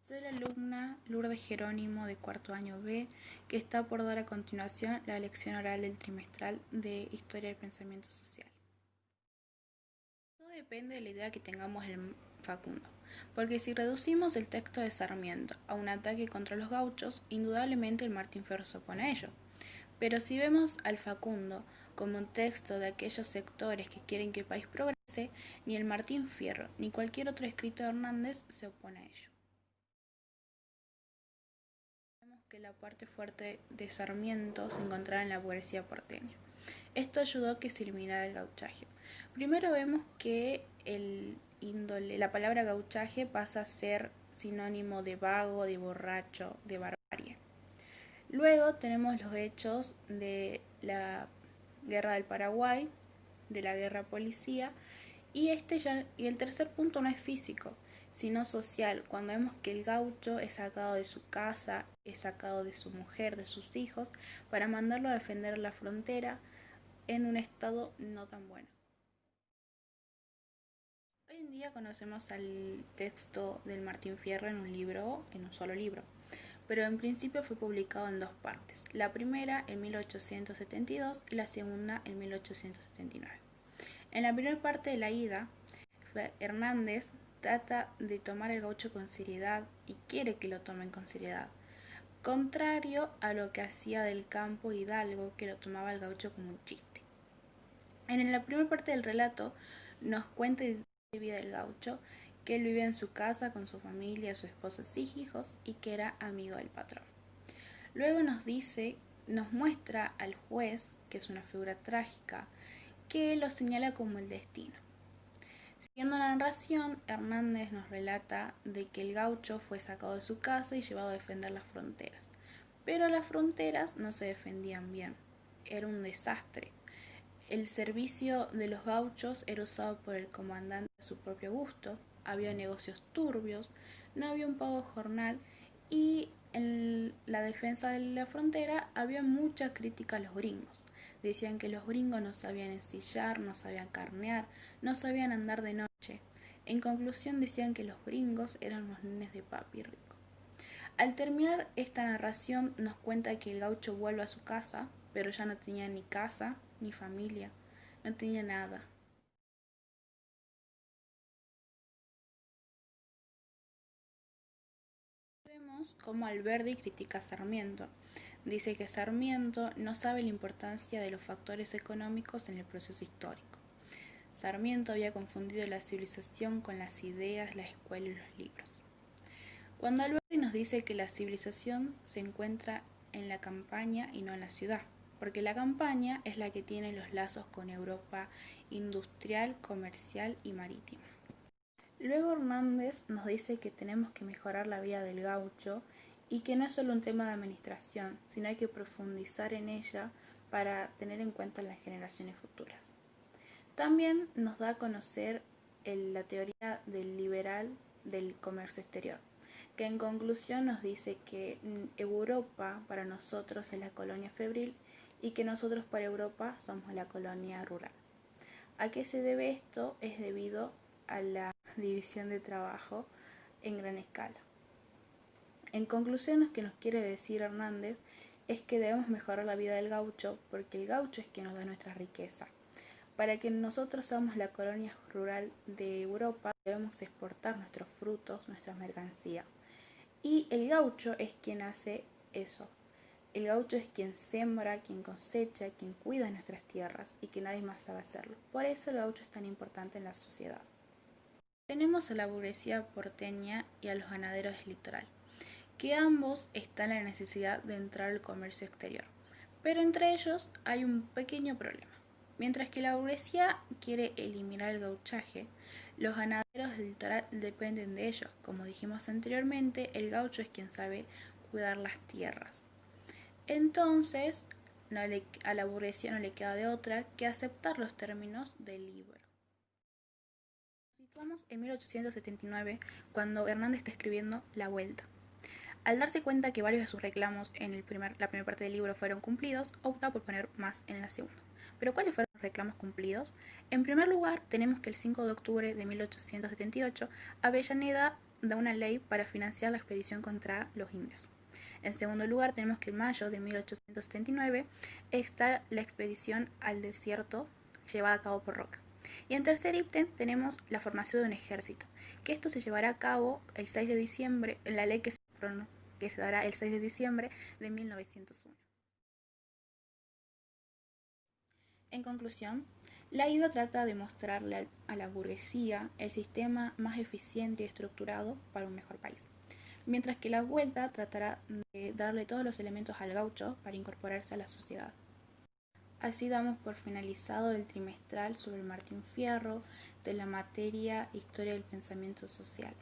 Soy la alumna Lourdes Jerónimo de cuarto año B, que está por dar a continuación la lección oral del trimestral de Historia del Pensamiento Social. Todo depende de la idea que tengamos del Facundo, porque si reducimos el texto de Sarmiento a un ataque contra los gauchos, indudablemente el Martín Fierro se opone a ello. Pero si vemos al Facundo como un texto de aquellos sectores que quieren que el país progrese, ni el Martín Fierro ni cualquier otro escrito de Hernández se opone a ello. Vemos que la parte fuerte de Sarmiento se encontraba en la burguesía porteña. Esto ayudó a que se eliminara el gauchaje. Primero vemos que la palabra gauchaje pasa a ser sinónimo de vago, de borracho, de barbarie. Luego tenemos los hechos de la Guerra del Paraguay, de la Guerra Policía, y el tercer punto no es físico, sino social, cuando vemos que el gaucho es sacado de su casa, es sacado de su mujer, de sus hijos, para mandarlo a defender la frontera en un estado no tan bueno. Hoy en día conocemos al texto del Martín Fierro en un solo libro, pero en principio fue publicado en dos partes, la primera en 1872 y la segunda en 1879. En la primera parte de la ida, Hernández trata de tomar el gaucho con seriedad y quiere que lo tomen con seriedad, contrario a lo que hacía del Campo Hidalgo, que lo tomaba el gaucho como un chiste. En la primera parte del relato nos cuenta la vida del gaucho, que él vivía en su casa con su familia, su esposa y hijos, y que era amigo del patrón. Luego nos muestra al juez, que es una figura trágica, que lo señala como el destino. Siguiendo la narración, Hernández nos relata de que el gaucho fue sacado de su casa y llevado a defender las fronteras. Pero las fronteras no se defendían bien, era un desastre. El servicio de los gauchos era usado por el comandante a su propio gusto, había negocios turbios, no había un pago jornal y en la defensa de la frontera había mucha crítica a los gringos. Decían que los gringos no sabían ensillar, no sabían carnear, no sabían andar de noche. En conclusión decían que los gringos eran unos nenes de papi rico. Al terminar esta narración nos cuenta que el gaucho vuelve a su casa, pero ya no tenía ni casa ni familia, no tenía nada. Vemos cómo Alberdi critica a Sarmiento. Dice que Sarmiento no sabe la importancia de los factores económicos en el proceso histórico. Sarmiento había confundido la civilización con las ideas, la escuela y los libros. Cuando Alberti nos dice que la civilización se encuentra en la campaña y no en la ciudad, porque la campaña es la que tiene los lazos con Europa industrial, comercial y marítima. Luego Hernández nos dice que tenemos que mejorar la vida del gaucho y que no es solo un tema de administración, sino hay que profundizar en ella para tener en cuenta las generaciones futuras. También nos da a conocer la teoría del liberal del comercio exterior, que en conclusión nos dice que Europa para nosotros es la colonia febril y que nosotros para Europa somos la colonia rural. ¿A qué se debe esto? Es debido a la división de trabajo en gran escala. En conclusión, lo que nos quiere decir Hernández es que debemos mejorar la vida del gaucho porque el gaucho es quien nos da nuestra riqueza. Para que nosotros seamos la colonia rural de Europa, debemos exportar nuestros frutos, nuestras mercancías. Y el gaucho es quien hace eso. El gaucho es quien siembra, quien cosecha, quien cuida nuestras tierras y que nadie más sabe hacerlo. Por eso el gaucho es tan importante en la sociedad. Tenemos a la burguesía porteña y a los ganaderos del litoral, que ambos están en la necesidad de entrar al comercio exterior. Pero entre ellos hay un pequeño problema. Mientras que la burguesía quiere eliminar el gauchaje, los ganaderos del litoral dependen de ellos. Como dijimos anteriormente, el gaucho es quien sabe cuidar las tierras. Entonces, a la burguesía no le queda de otra que aceptar los términos del libro. Nos situamos en 1879, cuando Hernández está escribiendo La Vuelta. Al darse cuenta que varios de sus reclamos en la primera parte del libro fueron cumplidos, opta por poner más en la segunda. ¿Pero cuáles fueron los reclamos cumplidos? En primer lugar, tenemos que el 5 de octubre de 1878, Avellaneda da una ley para financiar la expedición contra los indios. En segundo lugar, tenemos que en mayo de 1879 está la expedición al desierto llevada a cabo por Roca. Y en tercer ítem tenemos la formación de un ejército, que esto se llevará a cabo el 6 de diciembre, la ley que se dará el 6 de diciembre de 1901. En conclusión, la ida trata de mostrarle a la burguesía el sistema más eficiente y estructurado para un mejor país, mientras que la vuelta tratará de darle todos los elementos al gaucho para incorporarse a la sociedad. Así damos por finalizado el trimestral sobre Martín Fierro de la materia Historia del Pensamiento Social.